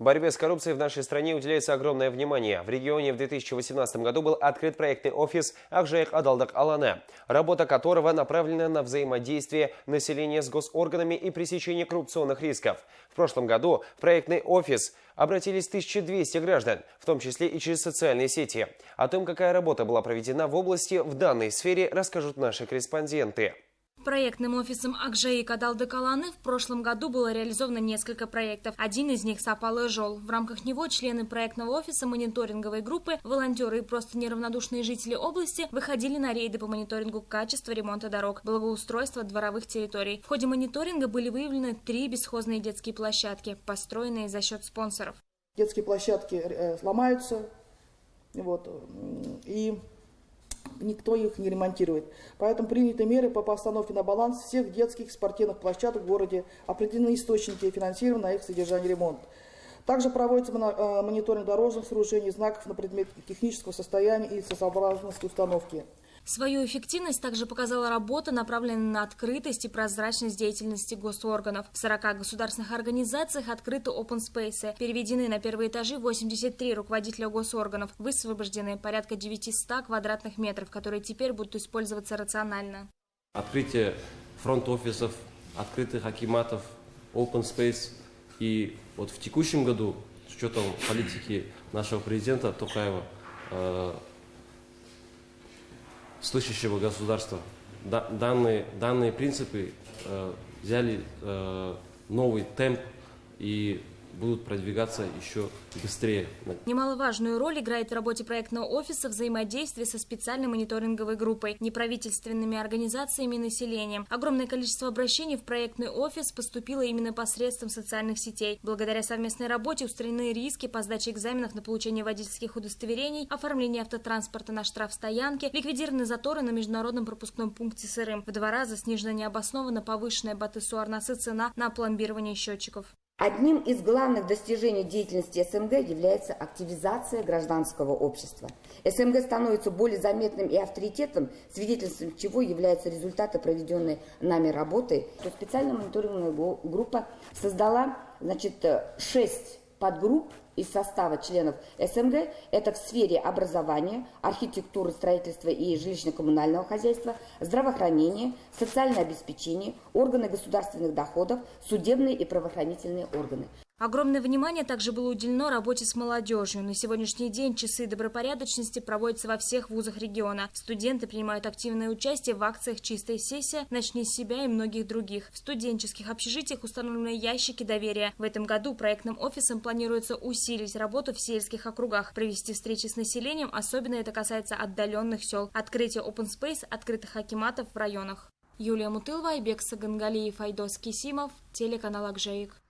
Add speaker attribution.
Speaker 1: Борьбе с коррупцией в нашей стране уделяется огромное внимание. В регионе в 2018 году был открыт проектный офис «Акжайык Адалдык Аланы», работа которого направлена на взаимодействие населения с госорганами и пресечение коррупционных рисков. В прошлом году в проектный офис обратились 1200 граждан, в том числе и через социальные сети. О том, какая работа была проведена в области в данной сфере, расскажут наши корреспонденты.
Speaker 2: Проектным офисом «Акжайык Адалдык Аланы» в прошлом году было реализовано несколько проектов. Один из них – «Сапалы жол». В рамках него члены проектного офиса, мониторинговой группы, волонтеры и просто неравнодушные жители области выходили на рейды по мониторингу качества ремонта дорог, благоустройства дворовых территорий. В ходе мониторинга были выявлены 3 бесхозные детские площадки, построенные за счет спонсоров.
Speaker 3: Детские площадки ломаются, и никто их не ремонтирует. Поэтому приняты меры по постановке на баланс всех детских спортивных площадок в городе, определены источники финансирования на их содержание и ремонт. Также проводится мониторинг дорожных сооружений, знаков на предмет технического состояния и целесообразности установки.
Speaker 2: Свою эффективность также показала работа, направленная на открытость и прозрачность деятельности госорганов. В 40 государственных организациях открыты open space. Переведены на первые этажи 83 руководителя госорганов. Высвобождены порядка 900 квадратных метров, которые теперь будут использоваться рационально.
Speaker 4: Открытие фронт-офисов, открытых акиматов, open space. И вот в текущем году, с учетом политики нашего президента Токаева, слышащего государства, данные принципы взяли новый темп и будут продвигаться еще быстрее.
Speaker 2: Немаловажную роль играет в работе проектного офиса взаимодействие со специальной мониторинговой группой, неправительственными организациями и населением. Огромное количество обращений в проектный офис поступило именно посредством социальных сетей. Благодаря совместной работе устранены риски по сдаче экзаменов на получение водительских удостоверений, оформление автотранспорта на штрафстоянке, ликвидированы заторы на международном пропускном пункте Сырым. В 2 раза снижена необоснованно повышенная Батысу-Арнасы цена на пломбирование счетчиков.
Speaker 5: Одним из главных достижений деятельности СМГ является активизация гражданского общества. СМГ становится более заметным и авторитетом, свидетельством чего являются результаты проведенной нами работы. Специальная мониторинговая группа создала 6 подгрупп из состава членов СМГ. Это в сфере образования, архитектуры, строительства и жилищно-коммунального хозяйства, здравоохранения, социальное обеспечение, органы государственных доходов, судебные и правоохранительные органы.
Speaker 2: Огромное внимание также было уделено работе с молодежью. На сегодняшний день часы добропорядочности проводятся во всех вузах региона. Студенты принимают активное участие в акциях «Чистая сессия», «Начни с себя» и многих других. В студенческих общежитиях установлены ящики доверия. В этом году проектным офисом планируется усилить работу в сельских округах, провести встречи с населением, особенно это касается отдаленных сел, открытие open space, открытых акиматов в районах. Юлия Мутылова, Айбек Сагангалиев, Айдос Кисимов, телеканал Акжайык.